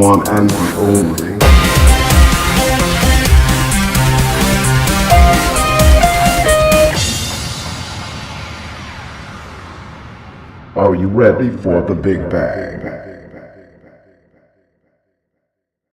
one and the only. Are you ready for the Big Bang?